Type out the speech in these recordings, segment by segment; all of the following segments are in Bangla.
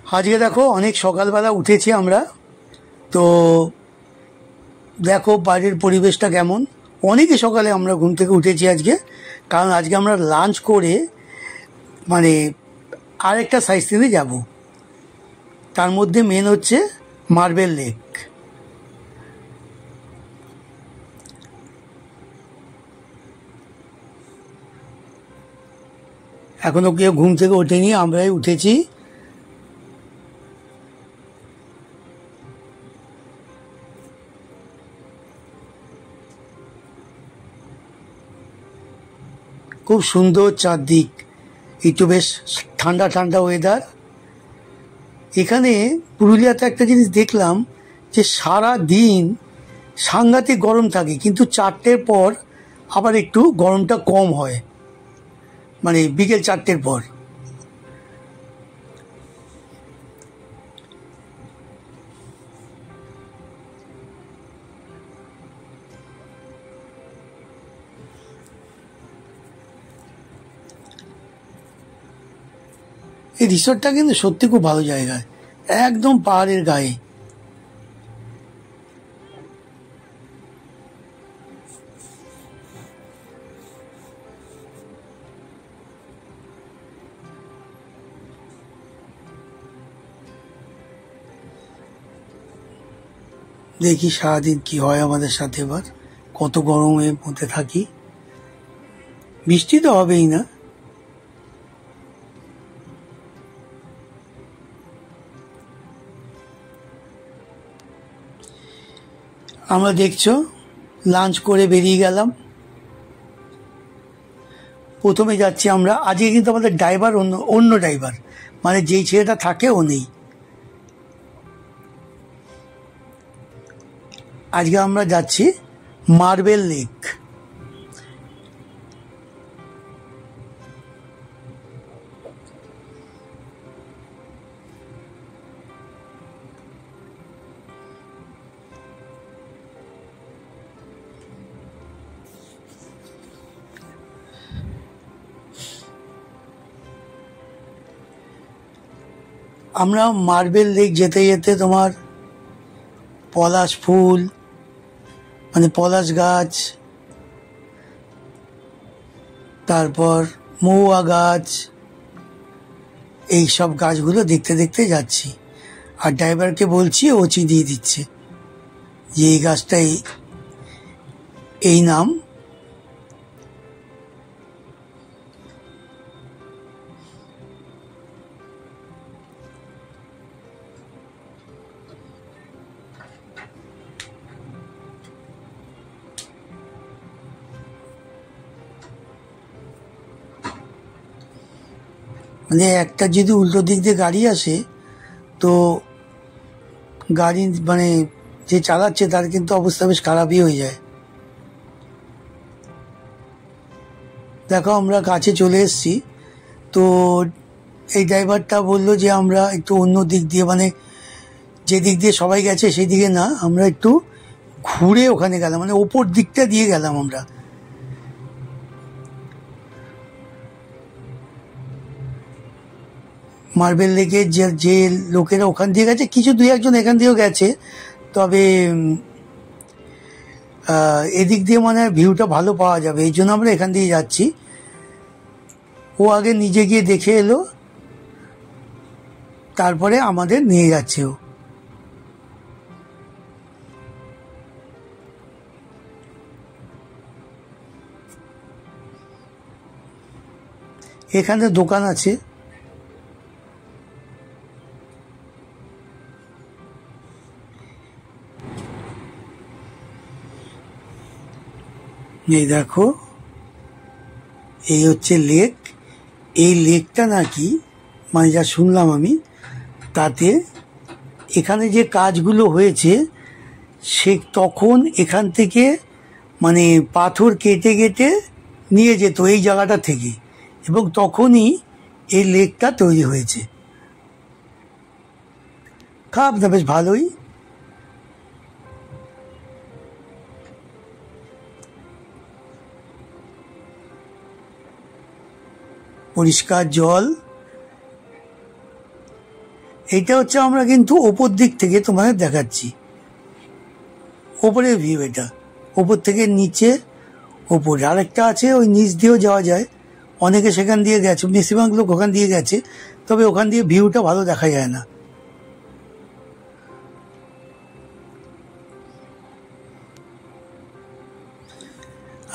আজকে দেখো অনেক সকালবেলা উঠেছি আমরা। তো দেখো বাইরের পরিবেশটা কেমন। অনেকই সকালে আমরা ঘুম থেকে উঠেছি আজকে, কারণ আজকে আমরা লাঞ্চ করে মানে আরেকটা সাইট সিনে যাব। তার মধ্যে মেন হচ্ছে মার্বেল লেক। এখনো কেউ ঘুম থেকে ওঠেনি, আমরাই উঠেছি। খুব সুন্দর চারদিক, একটু বেশ ঠান্ডা ঠান্ডা ওয়েদার। এখানে পুরুলিয়াতে একটা জিনিস দেখলাম যে সারা দিন সাংঘাতিক গরম থাকে, কিন্তু 4টের পর আবার একটু গরমটা কম হয়, মানে বিকেল 4টের পর। এই রিসোর্টটা কিন্তু সত্যি খুব ভালো জায়গায়, একদম পাহাড়ের গায়ে। দেখি সারাদিন কি হয় আমাদের সাথে, এবার কত গরমের মধ্যে থাকি। বৃষ্টি তো হবেই না। আমরা দেখছো লাঞ্চ করে বেরিয়ে গেলাম। প্রথমে যাচ্ছি আমরা, আজকে কিন্তু আমাদের ড্রাইভার অন্য ড্রাইভার, মানে যেই ছেলেটা থাকে ও নেই। আজকে আমরা যাচ্ছি মার্বেল লেক। আমরা মার্বেল লেক যেতে যেতে তোমার পলাশ ফুল, মানে পলাশ গাছ, তারপর মহুয়া গাছ, এই সব গাছগুলো দেখতে দেখতে যাচ্ছি। আর ড্রাইভারকে বলছি, ও চিনিয়ে দিচ্ছে যে এই গাছটা এই নাম। মানে একটা যদি উল্টো দিক দিয়ে গাড়ি আসে, তো গাড়ি মানে যে চালাচ্ছে তার কিন্তু অবস্থা বেশ খারাপই হয়ে যায়। দেখো আমরা কাছে চলে এসেছি। তো এই ড্রাইভারটা বললো যে আমরা একটু অন্য দিক দিয়ে, মানে যে দিক দিয়ে সবাই গেছে সেই দিকে না, আমরা একটু ঘুরে ওখানে গেলাম, মানে ওপর দিকটা দিয়ে গেলাম আমরা। মার্বেল লেকে যে লোকেরা ওখান দিয়ে গেছে, কিছু 2-1জন এখান দিয়েও গেছে, তবে এদিক দিয়ে মানে ভিউটা ভালো পাওয়া যাবে, এই জন্য আমরা এখান দিয়ে যাচ্ছি। ও আগে নিজে গিয়ে দেখে এলো, তারপরে আমাদের নিয়ে যাচ্ছে ও। এখানে দোকান আছে, এই দেখো এই হচ্ছে লেক। এই লেকটা নাকি, মানে যা শুনলাম আমি, তাতে এখানে যে কাজগুলো হয়েছে সে তখন এখান থেকে মানে পাথর কেটে কেটে নিয়ে যেত এই জায়গাটা থেকে, এবং তখনই এই লেকটা তৈরি হয়েছে। খারাপ না, বেশ ভালোই। পরিষ্কার জল, এইটা হচ্ছে আমরা কিন্তু ওপর দিক থেকে তোমাদের দেখাচ্ছি, ওপরের ভিউ এটা, ওপর থেকে নিচে ওপরে। আরেকটা আছে ওই নিচ দিয়েও যাওয়া যায়, অনেকে সেখান দিয়ে গেছে, বেশিরভাগ লোক ওখান দিয়ে গেছে, তবে ওখান দিয়ে ভিউটা ভালো দেখা যায় না।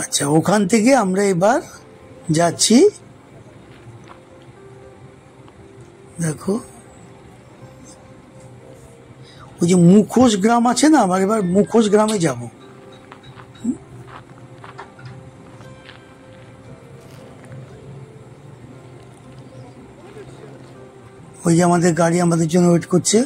আচ্ছা, ওখান থেকে আমরা এবার যাচ্ছি, দেখো ওই যে মুখোশ গ্রাম আছে না, আমরা এবার মুখোশ গ্রামে যাব। ওই যে আমাদের গাড়ি আমাদের জন্য ওয়েট করছে।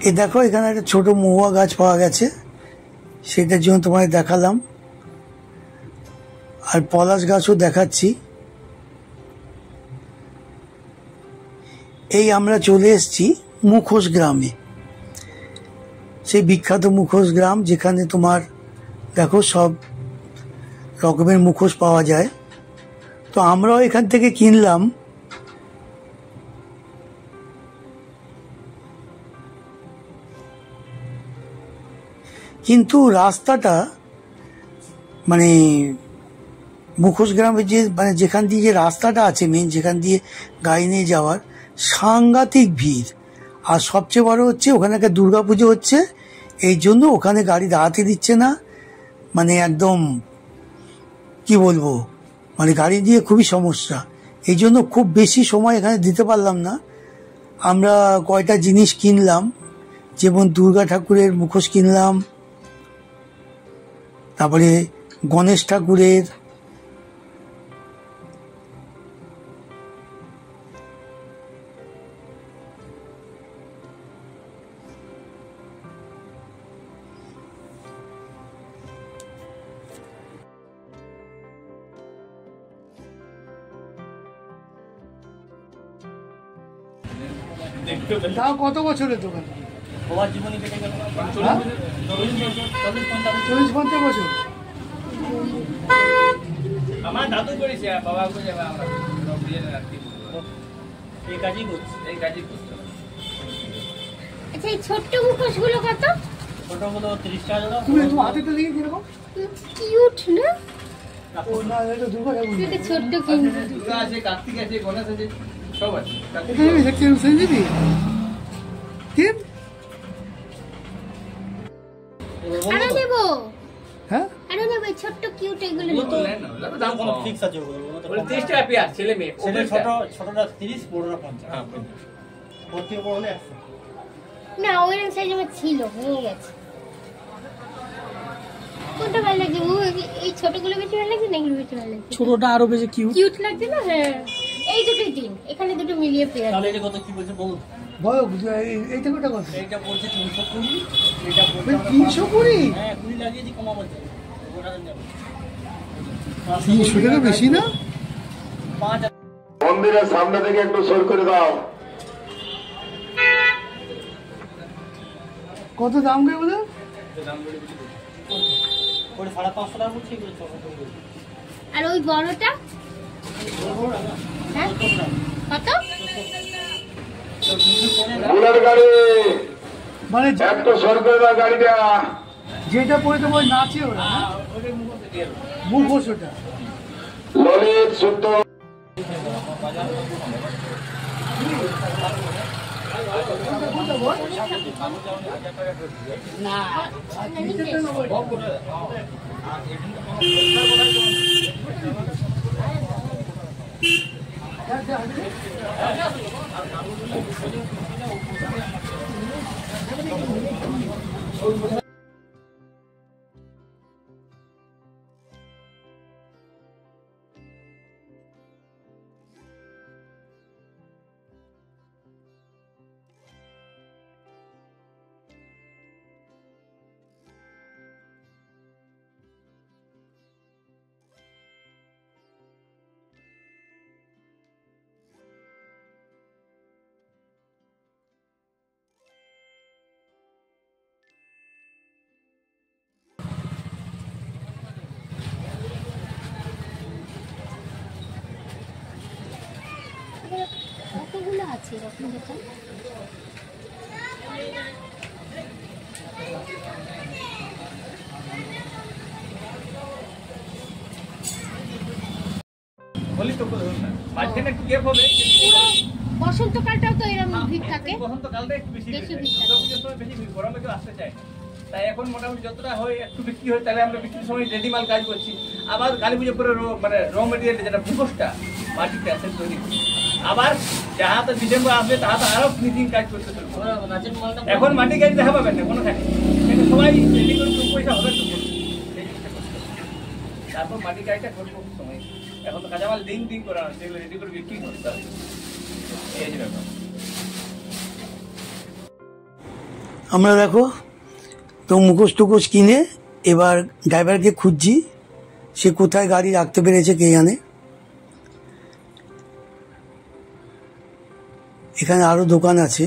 এ দেখো এখানে একটা ছোট মহুয়া গাছ পাওয়া গেছে, সেটার জন্য তোমায় দেখালাম। আর পলাশ গাছও দেখাচ্ছি। এই আমরা চলে এসেছি মুখোশ গ্রামে, সেই বিখ্যাত মুখোশ গ্রাম যেখানে তোমার দেখো সব রকমের মুখোশ পাওয়া যায়। তো আমরাও এখান থেকে কিনলাম। কিন্তু রাস্তাটা মানে মুখোশ গ্রামের যে মানে যেখান দিয়ে যে রাস্তাটা আছে মেন, যেখান দিয়ে গাড়ি নিয়ে যাওয়ার, সাংঘাতিক ভিড়। আর সবচেয়ে বড় হচ্ছে ওখানে একটা দুর্গাপুজো হচ্ছে, এই জন্য ওখানে গাড়ি দাঁড়াতে দিচ্ছে না। মানে একদম কি বলবো, মানে গাড়ি দিয়ে খুবই সমস্যা। এই জন্য খুব বেশি সময় এখানে দিতে পারলাম না। আমরা কয়টা জিনিস কিনলাম, যেমন দুর্গা ঠাকুরের মুখোশ কিনলাম, তারপরে গণেশ ঠাকুরের, তাও কত বছরের দোকান? হ্যাঁ? 40-50 বছর। আমার দাদু করেছে, বাবা করে আমরা এই কাজই করছি, এই কাজই করছি। আচ্ছা, এই ছোট্ট মুখোশগুলো কত? ছোটগুলো 30 টাকা জোড়া। তুমি একটু হাতে তো দেখি কিরকম কিউট না? ও না, এটা দুর্গা ঠাকুর না। এটা ছোট্ট কিন্তু দুর্গা আছে, কার্তিক আছে, গণেশ আছে, সব আছে। এটা আমি দেখতে সেন্সিটিভ ঠিক। আরো নেব, হ্যাঁ আরো নেব, এই ছোট্ট কিউট এগুলো ওগুলো নেব। তো নেন না, ওগুলো দাম কোনো কম। ফিক্স আছে ওগুলো, ওগুলো 30 টাকা পেয়ার, ছেলে মেয়ে। ছেলে ওপেনটা। ছোটটা 30, বড়রা 50। হ্যাঁ, ওর থেকে বড় হলে 100। না, ওইরকম সাইজ আমার ছিল, ভেঙে গেছে। কোনটা ভালো লাগছে? এই ছোটগুলো বেশি ভালো লাগছে না এগুলো বেশি ভালো লাগছে? ছোটটা আরো বেশি কিউট। কিউট লাগছে না? হ্যাঁ, এই দুটোই দিন, এখানে দুটো মিলিয়ে পেয়ার। তাহলে এটা কত কি বলছে বলুন? বলো এইটা কত কত? এইটা বলছে 320, এটা বলছে 320? হ্যাঁ 20 লাগিয়েছি, কমা বলছে। ওটা নেব 300 টাকা বেশি না? 5000। মন্দিরের সামনে থেকে একটু সর করে দাও। কত দাম কে বলে? ওটা 550 টাকা বলছে, এগুলো 600 টাকা বলছে। আর ওই বড়টা? হ্যাঁ, কত? বুলেট গাড়ি মানে একটু সর করে দাও গাড়িটা। যেটা পরে তোমার নাচে ওরা, না? মুখোশ ওটা। ললিত শুদ্ধ আছে এরকম দোকান। বলি তো ধরুন না মাঝখানে একটু গ্যাপ হবে পুরো বসন্তকালটাও তো এরকম ভিড় থাকে। বসন্তকালটা একটু বেশি বেশি ভিড় ভিড় থাকে। থাকে। দুর্গাপুজোর সময় বেশি ভিড়, গরমে কেউ আসতে চায় না। তাই এখন মোটামুটি যতটা হয় একটু বিক্রি হয়, তাহলে আমরা বিক্রির সময় রেডি মাল কাজ করছি। আবার কালী পুজো পরে মানে র মেটেরিয়াল যেটা মুখোশটা মাটিতে আছে তৈরি করি। আবার যাহা তো ডিসেম্বর আসবে তাহা তো আরো ফিনিশিং কাজ করতে শুরু করবে। নাচের মালটা এখন মাটি কাজ দেখা পাবেন না কোনোখানে, কিন্তু সবাই রেডি করে খুব পয়সা হবে তো করবে। সেই জিনিসটা করতে হবে। তারপর মাটি কাজটা করবো সময়। এখন তো কাঁচামাল দিন দিন করা হচ্ছে, সেগুলো রেডি করে বিক্রি করতে হবে। এই যে ব্যাপার। আমরা দেখো তো মুখোশ টুকোশ কিনে এবার ড্রাইভারকে খুঁজছি, সে কোথায় গাড়ি রাখতে পেরেছে কে জানে। এখানে আরো দোকান আছে।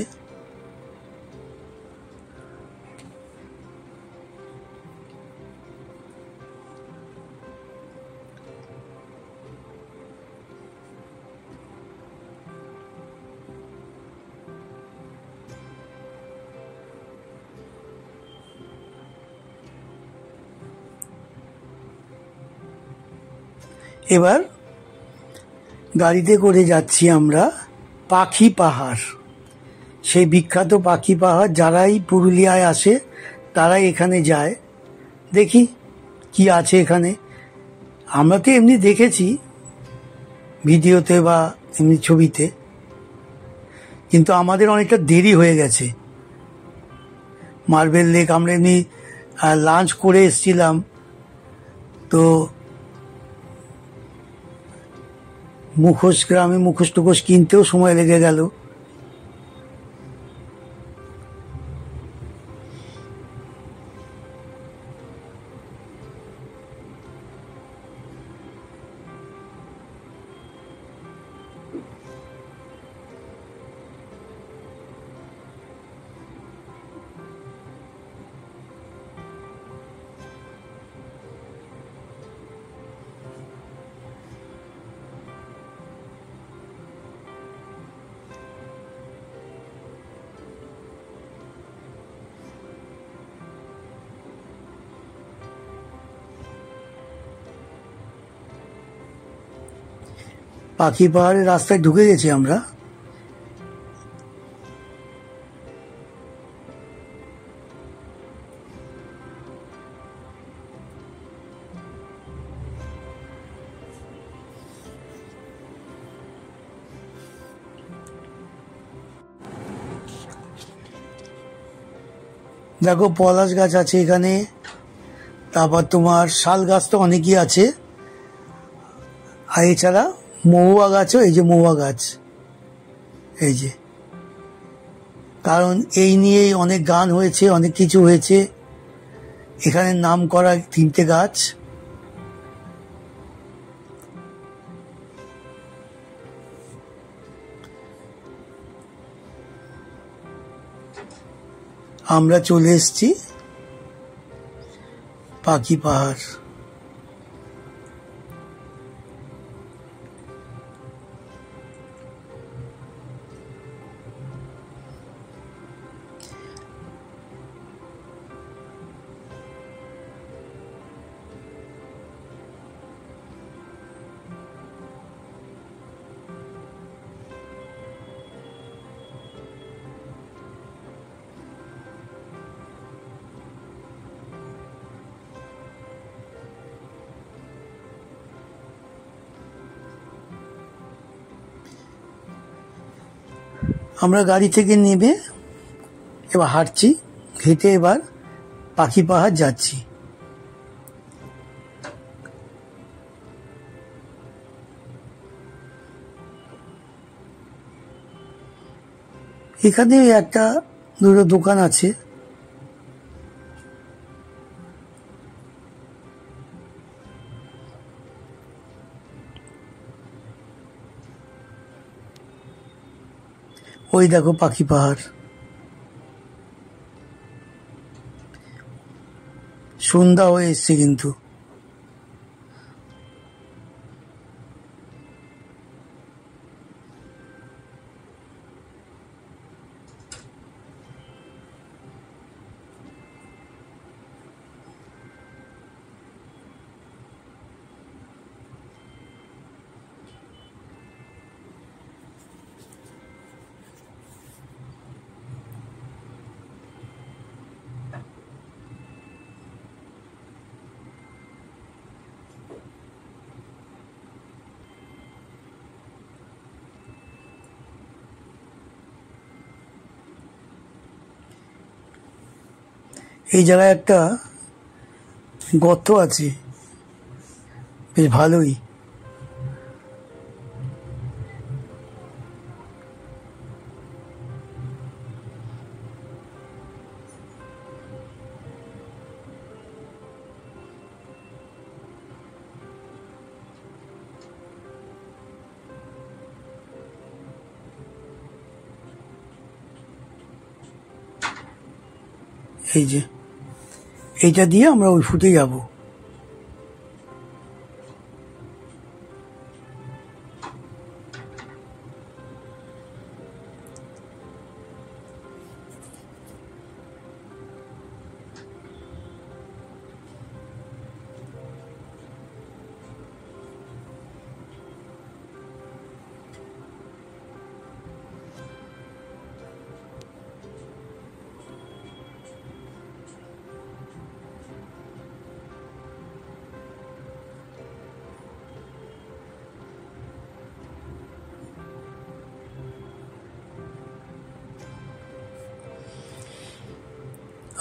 এবার গাড়িতে করে যাচ্ছি আমরা পাখি পাহাড়, সেই বিখ্যাত পাখি পাহাড়। যারাই পুরুলিয়ায় আসে তারাই এখানে যায়। দেখি কি আছে এখানে। আমরা তো এমনি দেখেছি ভিডিওতে বা এমনি ছবিতে, কিন্তু আমাদের অনেকটা দেরি হয়ে গেছে। মার্বেল লেক আমরা এমনি লাঞ্চ করে এসছিলাম, তো মুখোশ গ্রামে মুখোশ টুখোশ কিনতেও সময় লেগে গেল। পাখি পাহাড়ের রাস্তায় ঢুকে গেছি আমরা। দেখো পলাশ গাছ আছে এখানে, তারপর তোমার শাল গাছ তো অনেকই আছে, আর এছাড়া মহুয়া গাছও, এই যে মহুয়া গাছ, এই যে, কারণ এই নিয়েই অনেক গান হয়েছে, অনেক কিছু হয়েছে। এখানে নাম করা 3টে গাছ। আমরা চলে এসেছি পাখি পাহাড়। আমরা গাড়ি থেকে নেমে এবার হাঁটছি, হেঁটে এবার পাখি পাহাড় যাচ্ছি। এখানে একটা দুটো দোকান আছে। ওই দেখো পাখি পাহাড়, সন্ধ্যা হয়ে এসছে কিন্তু। এই জায়গায় একটা গর্ত আছে, বেশ ভালোই। এই যে এইটা দিয়ে আমরা ওই ফুটে যাব।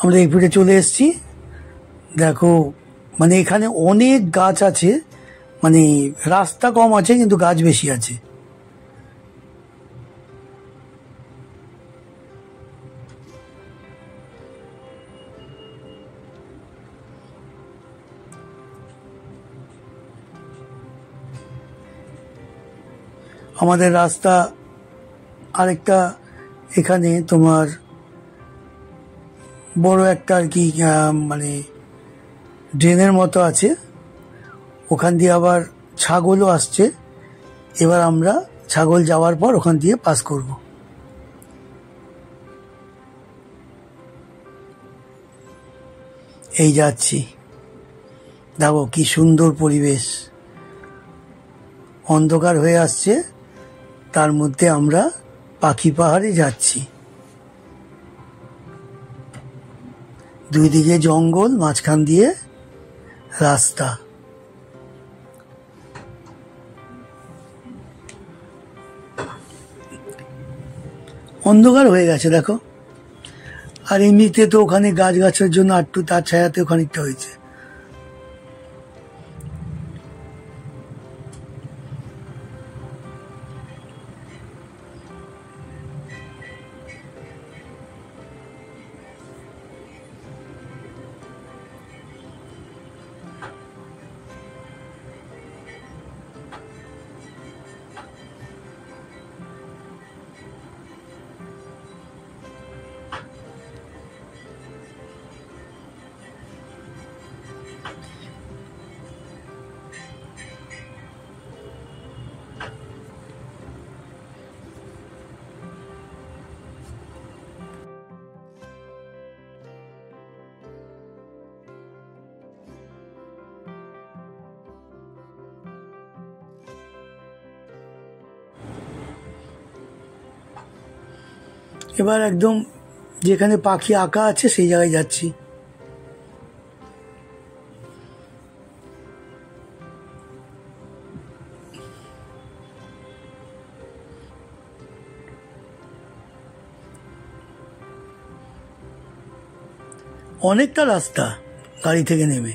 আমরা এই ফুটে চলে এসেছি। দেখো মানে এখানে অনেক গাছ আছে, মানে রাস্তা কম আছে কিন্তু গাছ বেশি আছে। আমাদের রাস্তা আরেকটা এখানে তোমার বড় একটা আর কি মানে ড্রেনের মতো আছে, ওখান দিয়ে আবার ছাগলও আসছে। এবার আমরা ছাগল যাওয়ার পর ওখান দিয়ে পাস করব। এই যাচ্ছি, দেখো কি সুন্দর পরিবেশ, অন্ধকার হয়ে আসছে, তার মধ্যে আমরা পাখি পাহাড়ে যাচ্ছি। দুই দিকে জঙ্গল, মাঝখান দিয়ে রাস্তা। অন্ধকার হয়ে গেছে দেখো, আর এমনিতে তো ওখানে গাছ গাছের জন্য একটু তার ছায়াতেও খানিকটা হয়েছে। এবার একদম যেখানে পাখি আঁকা আছে সেই জায়গায় যাচ্ছি। অনেকটা রাস্তা গাড়ি থেকে নেমে।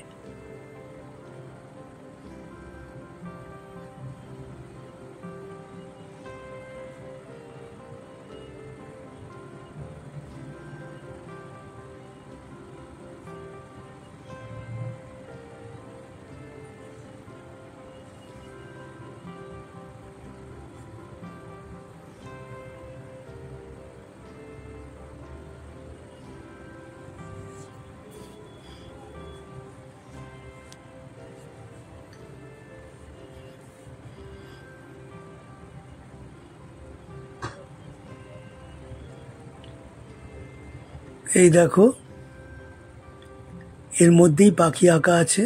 এই দেখো এর মধ্যেই পাখি আঁকা আছে।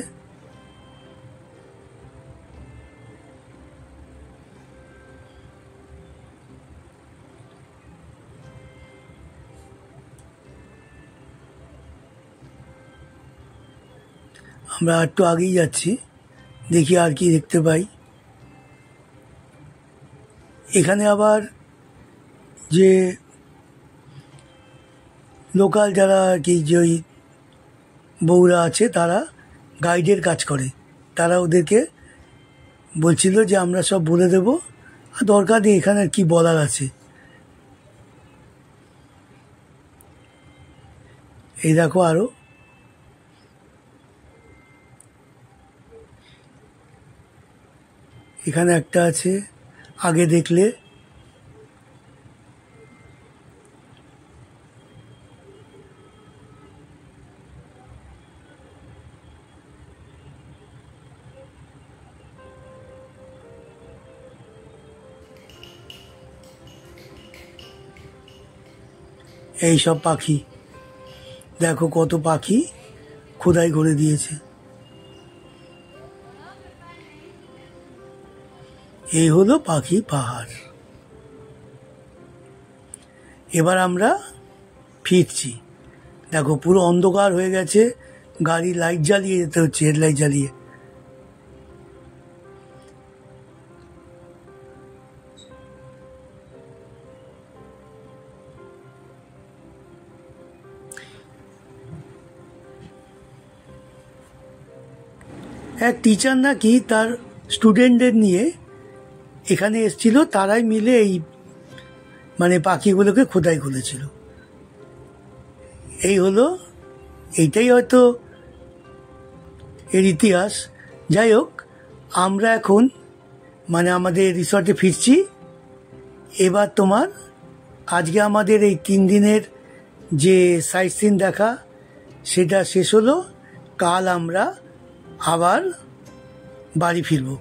আমরা একটু আগেই যাচ্ছি, দেখি আর কি দেখতে পাই। এখানে আবার যে লোকাল যারা আর কি যে ওই বউরা আছে, তারা গাইডের কাজ করে। তারা ওদেরকে বলছিল যে আমরা সব বলে দেব, আর দরকার নেই, এখানে আর কি বলার আছে। এই দেখো আরো এখানে একটা আছে, আগে দেখলে। এই সব পাখি দেখো, কত পাখি খোদাই করে দিয়েছে। এই হলো পাখি পাহাড়। এবার আমরা ফিরছি। দেখো পুরো অন্ধকার হয়ে গেছে, গাড়ি লাইট জ্বালিয়ে যেতে হচ্ছে, হেডলাইট জ্বালিয়ে। এক টিচার নাকি তার স্টুডেন্টদের নিয়ে এখানে এসেছিল, তারাই মিলে এই মানে পাখিগুলোকে খোদাই করেছিল। এই হলো, এইটাই হয়তো এর ইতিহাস। যাই হোক, আমরা এখন মানে আমাদের রিসর্টে ফিরছি। এবার তোমার আজকে আমাদের এই 3 দিনের যে সাইট সিন দেখা সেটা শেষ হলো। কাল আমরা আবার বাড়ি ফিরবো।